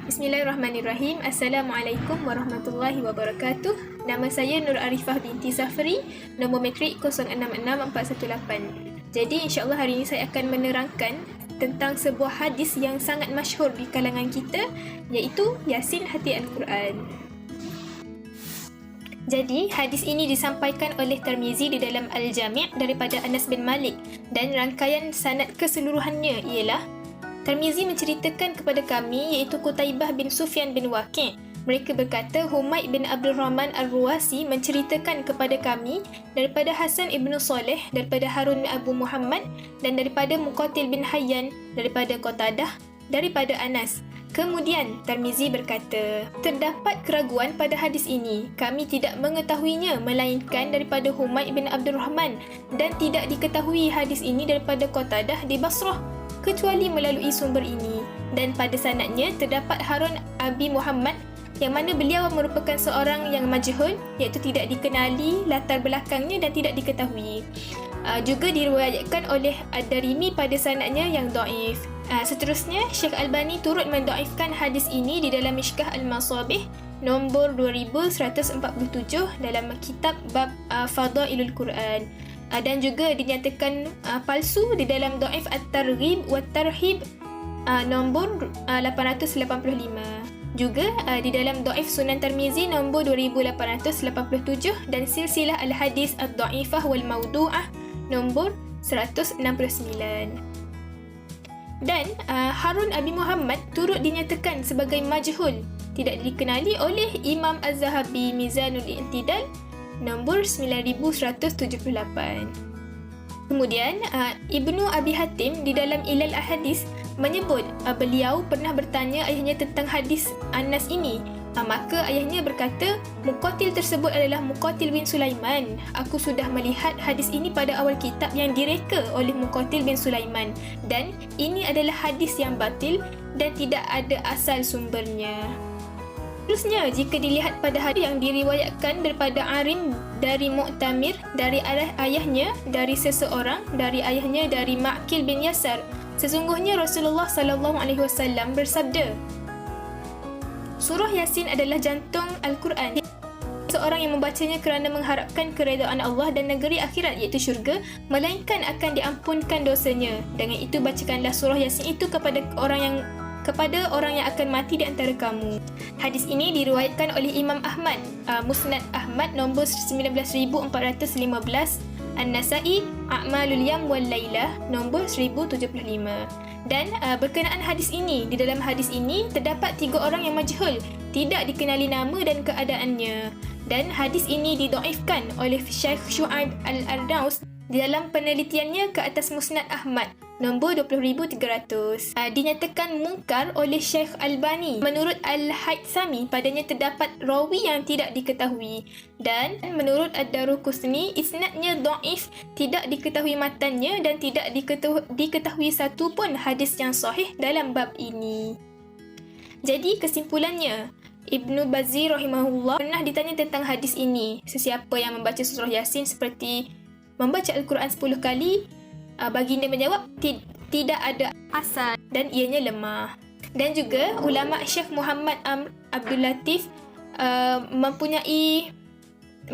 Bismillahirrahmanirrahim. Assalamualaikum warahmatullahi wabarakatuh. Nama saya Nur Arifah binti Safri, nombor matrik 066418. Jadi insya-Allah hari ini saya akan menerangkan tentang sebuah hadis yang sangat masyhur di kalangan kita, iaitu Yasin Hati Al-Quran. Jadi, hadis ini disampaikan oleh Tirmizi di dalam Al-Jami' daripada Anas bin Malik, dan rangkaian sanad keseluruhannya ialah Tirmizi menceritakan kepada kami, iaitu Qutaibah bin Sufyan bin Waqi'. Mereka berkata, Humaid bin Abdul Rahman Al-Ruwasi menceritakan kepada kami daripada Hasan ibn Saleh, daripada Harun bin Abu Muhammad, dan daripada Muqatil bin Hayyan, daripada Qatadah, daripada Anas. Kemudian Tirmizi berkata, terdapat keraguan pada hadis ini. Kami tidak mengetahuinya melainkan daripada Humaid bin Abdul Rahman, dan tidak diketahui hadis ini daripada Qatadah di Basrah kecuali melalui sumber ini. Dan pada sanadnya terdapat Harun Abi Muhammad, yang mana beliau merupakan seorang yang majhul, iaitu tidak dikenali latar belakangnya dan tidak diketahui. Juga diriwayatkan oleh Ad-Darimi pada sanadnya yang dhaif. Seterusnya, Syekh Albani turut mendaifkan hadis ini di dalam Mishkah Al-Masabih nombor 2147 dalam kitab bab Fadailul Quran. Dan juga dinyatakan palsu di dalam Dhaif At-Targhib wa Tarhib nombor 885. Juga di dalam Dhaif Sunan Tirmizi nombor 2887 dan Silsilah Al-Hadis Ad-Dhaifah wal Maudu'ah nombor 169. Dan Harun Abi Muhammad turut dinyatakan sebagai majhul, tidak dikenali oleh Imam Az-Zahabi Mizanul I'tidal nombor 9178. Kemudian Ibnu Abi Hatim di dalam Ilal Ahadis menyebut beliau pernah bertanya ayahnya tentang hadis Anas ini. Maka ayahnya berkata, Muqatil tersebut adalah Muqatil bin Sulaiman. Aku sudah melihat hadis ini pada awal kitab yang direka oleh Muqatil bin Sulaiman, dan ini adalah hadis yang batil dan tidak ada asal sumbernya. Seterusnya, jika dilihat pada hadis yang diriwayatkan daripada Arim dari Mu'tamir, dari ayahnya, dari seseorang, dari ayahnya, dari Ma'qil bin Yasar, sesungguhnya Rasulullah SAW bersabda, Surah Yasin adalah jantung Al-Quran. Seorang yang membacanya kerana mengharapkan keredaan Allah dan negeri akhirat, iaitu syurga, melainkan akan diampunkan dosanya. Dengan itu bacakanlah surah Yasin itu kepada orang yang akan mati di antara kamu. Hadis ini diriwayatkan oleh Imam Ahmad, Musnad Ahmad nombor 19415, An-Nasai, A'malul Yam wal Lailah nombor 1075. Dan berkenaan hadis ini, di dalam hadis ini terdapat 3 orang yang majhul, tidak dikenali nama dan keadaannya. Dan hadis ini didhaifkan oleh Syekh Syu'aib Al-Ardaus di dalam penelitiannya ke atas Musnad Ahmad nombor 20,300. Dinyatakan mungkar oleh Syekh Albani. Menurut Al-Haythami, padanya terdapat rawi yang tidak diketahui. Dan menurut Ad-Daruqutni, isnadnya dhaif, tidak diketahui matannya dan tidak diketahui satu pun hadis yang sahih dalam bab ini. Jadi kesimpulannya, Ibnu Bazzi rahimahullah pernah ditanya tentang hadis ini. Sesiapa yang membaca surah Yasin seperti membaca Al-Quran 10 kali, baginda menjawab, tidak ada asal dan ianya lemah. Dan juga ulama Syekh Muhammad Abdul Latif mempunyai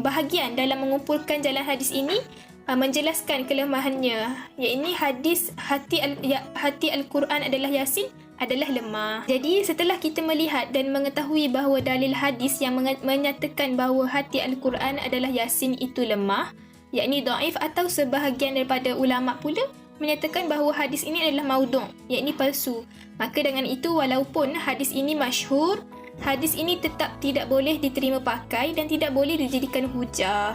bahagian dalam mengumpulkan jalan hadis ini, menjelaskan kelemahannya, iaitu hadis hati Al-Quran adalah Yasin adalah lemah. Jadi setelah kita melihat dan mengetahui bahawa dalil hadis yang menyatakan bahawa hati Al-Quran adalah Yasin itu lemah, yakni dhaif, atau sebahagian daripada ulama pula menyatakan bahawa hadis ini adalah maudhu', yakni palsu, maka dengan itu walaupun hadis ini masyhur, hadis ini tetap tidak boleh diterima pakai dan tidak boleh dijadikan hujah.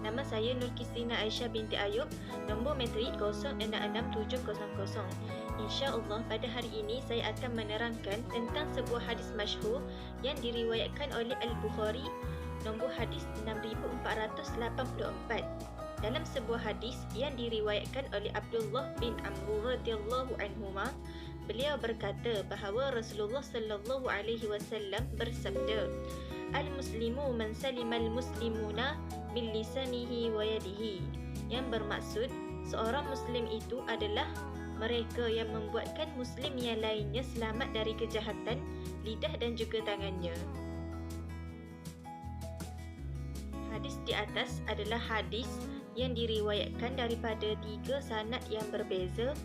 Nama saya Nur Kisrina Aisyah binti Ayub, nombor matrik 066700. InsyaAllah pada hari ini saya akan menerangkan tentang sebuah hadis masyhur yang diriwayatkan oleh Al-Bukhari, nombor hadis 6484. Dalam sebuah hadis yang diriwayatkan oleh Abdullah bin Amr radhiyallahu anhuma, beliau berkata bahawa Rasulullah sallallahu alaihi wasallam bersabda, Al-Muslimu man salimal muslimuna bil lisanihi wa yadihi, yang bermaksud seorang Muslim itu adalah mereka yang membuatkan Muslim yang lainnya selamat dari kejahatan lidah dan juga tangannya. Hadis di atas adalah hadis yang diriwayatkan daripada 3 sanad yang berbeza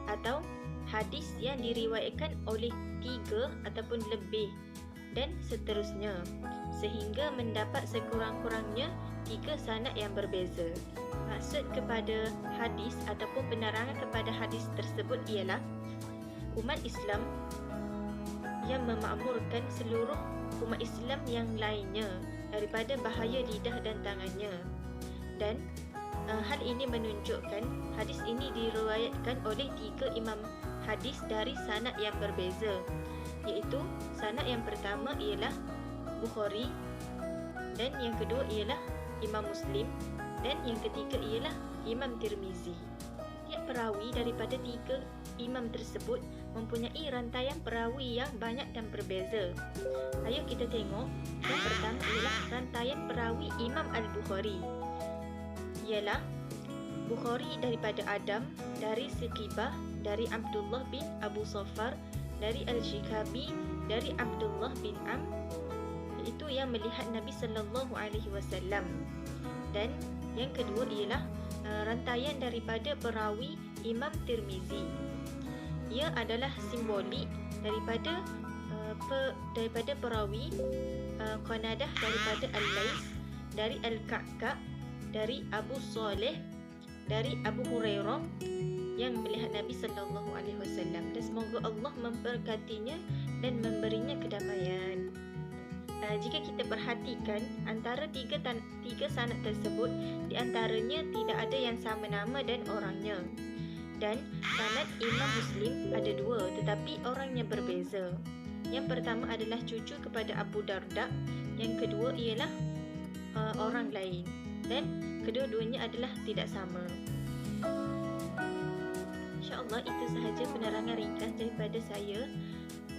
atau hadis yang diriwayatkan oleh 3 ataupun lebih dan seterusnya sehingga mendapat sekurang-kurangnya 3 sanad yang berbeza. Maksud kepada hadis ataupun penerangan kepada hadis tersebut ialah umat Islam yang memakmurkan seluruh umat Islam yang lainnya daripada bahaya lidah dan tangannya. Dan hal ini menunjukkan hadis ini diriwayatkan oleh 3 imam hadis dari sanad yang berbeza, iaitu sanad yang pertama ialah Bukhari, dan yang kedua ialah Imam Muslim, dan yang ketiga ialah Imam Tirmizi. Tiap perawi daripada 3 imam tersebut mempunyai rantaian perawi yang banyak dan berbeza. Ayo kita tengok. Yang pertama ialah rantaian perawi Imam Al-Bukhari. Ialah Bukhari daripada Adam, dari Siqibah, dari Abdullah bin Abu Safar, dari Al-Shikabi, dari Abdullah bin iaitu yang melihat Nabi sallallahu alaihi wasallam. Dan yang kedua ialah rantaian daripada perawi Imam Tirmizi. Ia adalah simbolik daripada perawi Qanadah daripada Al-Lais, dari Al-Ka'kab, dari Abu Saleh, dari Abu Hurairah yang melihat Nabi sallallahu alaihi wasallam. Dan semoga Allah memberkatinya dan memberinya kedamaian. Jika kita perhatikan antara tiga sanad tersebut, di antaranya tidak ada yang sama nama dan orangnya. Dan sanad Imam Muslim ada 2 tetapi orangnya berbeza. Yang pertama adalah cucu kepada Abu Darda, yang kedua ialah orang lain, dan kedua-duanya adalah tidak sama. InsyaAllah itu sahaja penerangan ringkas daripada saya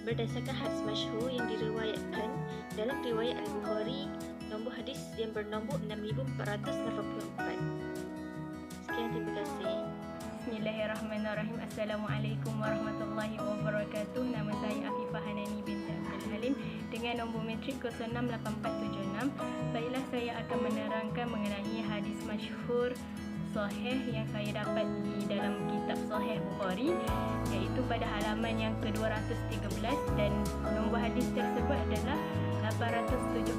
berdasarkan hadis masyhur yang diriwayatkan dalam riwayat Al-Bukhari, nombor hadis yang bernombor 6484. Sekian, terima kasih. Bismillahirrahmanirrahim. Assalamualaikum warahmatullahi wabarakatuh. Nama saya Afifah Hanani binti Abdul Halim dengan nombor metrik 068476. Baiklah, saya akan menerangkan mengenai hadis masyhur sahih yang saya dapat di dalam kitab Sahih Bukhari, iaitu pada halaman yang ke-213, dan nombor hadis tersebut adalah 877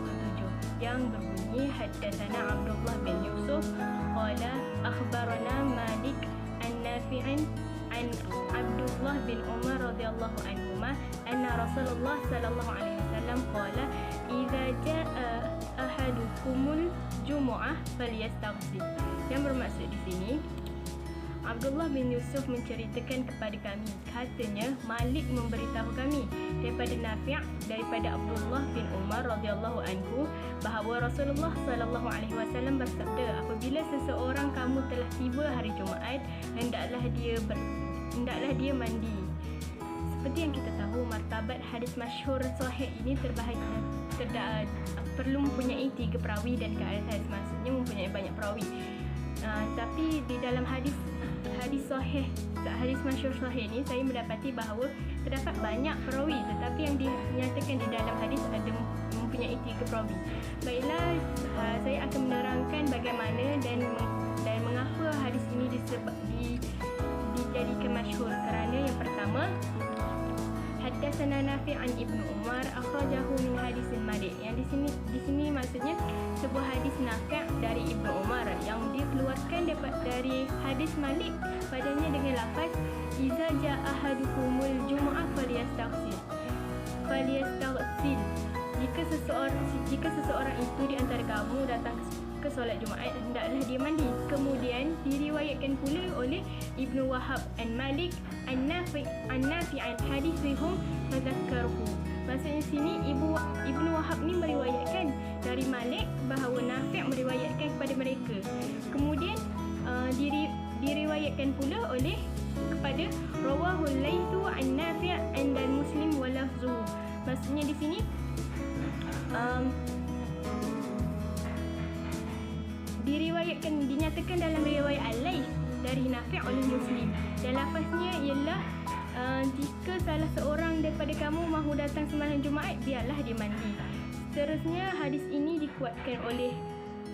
yang berbunyi haddatsana Abdullah bin Yusuf qala akhbarana Malik an-Nafi'an an Abdullah bin Umar radhiyallahu anhuma anna Rasulullah sallallahu alaihi wasallam qala idza jaa ahadukumul jumu'ah falyastaghfir. Yang bermaksud di sini, Abdullah bin Yusuf menceritakan kepada kami, katanya Malik memberitahu kami daripada Nafi' daripada Abdullah bin Umar radhiyallahu anhu bahawa Rasulullah sallallahu alaihi wasallam bersabda, apabila seseorang kamu telah tiba hari Jumaat, hendaklah dia mandi. Seperti yang kita tahu, martabat hadis masyhur sahih ini perlu mempunyai 3 perawi dan ke atas, maksudnya mempunyai banyak perawi. Tapi di dalam hadis masyhur sahih ini, saya mendapati bahawa terdapat banyak perawi, tetapi yang dinyatakan di dalam hadis ada mempunyai 3 perawi. Baiklah, saya akan menerangkan bagaimana dan mengapa hadis ini dijadikan masyhur. Kerana yang pertama, haddatsana Nafi' an Ibnu Umar akhrajahu min hadis Malik. Yang di sini maksudnya sebuah hadis Nafi' dari Ibnu Umar yang dikeluarkan dari hadis Malik, padanya dengan lafaz iza jaa ahadukumul jumu'ah falyastaghfir. Jika seseorang itu di antara kamu datang ke solat Jumaat, hendaklah dia mandi. Kemudian diriwayatkan pula oleh Ibnu Wahab an Malik an Nafi' an hadithihum tadhakkaruhu. Maksudnya sini Ibnu Wahab ni meriwayatkan dari Malik bahawa Nafi' meriwayatkan kepada mereka. Kemudian diriwayatkan pula oleh kepada rawahul laitsu an Nafi' an Muslim wa lafzuhu. Maksudnya di sini dinyatakan dalam riwayat Al-Laits dari Nafi' oleh Muslim, Dan lafaznya ialah jika salah seorang daripada kamu mahu datang sembahyang Jumaat, biarlah dia mandi. Seterusnya, hadis ini dikuatkan oleh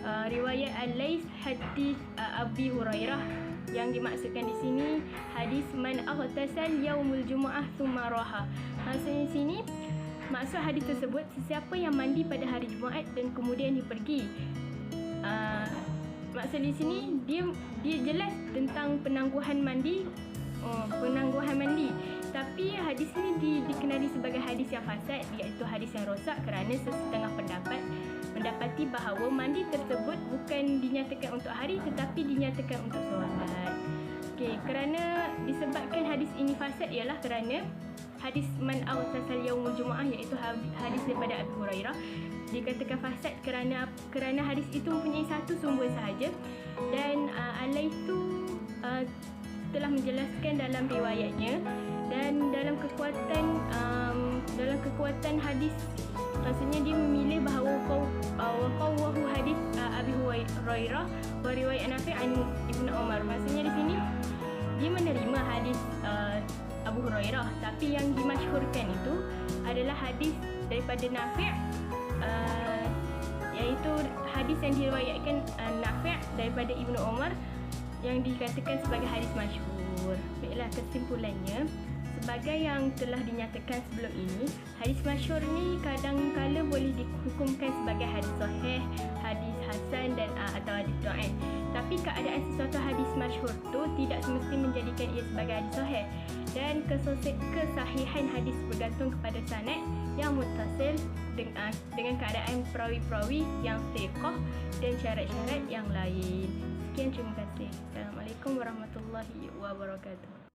riwayat Al-Laits hadis Abi Hurairah, yang dimaksudkan di sini hadis man aghtasal yaumul jumu'ah thumma raha. Maksudnya di sini, maksud hadis tersebut, sesiapa yang mandi pada hari Jumaat dan kemudian dia pergi. Maksud di sini dia jelas tentang penangguhan mandi. Tapi hadis ini dikenali sebagai hadis yang fasad, iaitu hadis yang rosak, kerana sesetengah pendapat mendapati bahawa mandi tersebut bukan dinyatakan untuk hari tetapi dinyatakan untuk solat. Kerana disebabkan hadis ini fasad ialah kerana hadis man aghtasal yaumul jumu'ah, iaitu hadis daripada Abu Hurairah, dikatakan fasad kerana hadis itu mempunyai satu sumber sahaja, dan Al-Laits itu telah menjelaskan dalam riwayatnya, dan dalam kekuatan hadis, maksudnya dia memilih bahawa qawwahu hadis Abi Hurairah wa riwayat Nafi' an Ibnu Umar. Maksudnya di sini dia menerima hadis Abu Hurairah, tapi yang dimasyhurkan itu adalah hadis daripada Nafi', iaitu hadis yang diriwayatkan Nafi' daripada Ibnu Umar, yang dikatakan sebagai hadis masyhur. Baiklah, kesimpulannya, sebagai yang telah dinyatakan sebelum ini, hadis masyhur ni kadang-kala boleh dihukumkan sebagai hadis sahih, hadis hasan dan atau hadis dhaif. Tapi keadaan sesuatu hadis masyhur tu tidak semestinya menjadikan ia sebagai hadis sahih, dan kesahihan hadis bergantung kepada sanad yang muttasil dengan keadaan perawi-perawi yang thiqah dan syarat-syarat yang lain. Sekian, terima kasih. Assalamualaikum warahmatullahi wabarakatuh.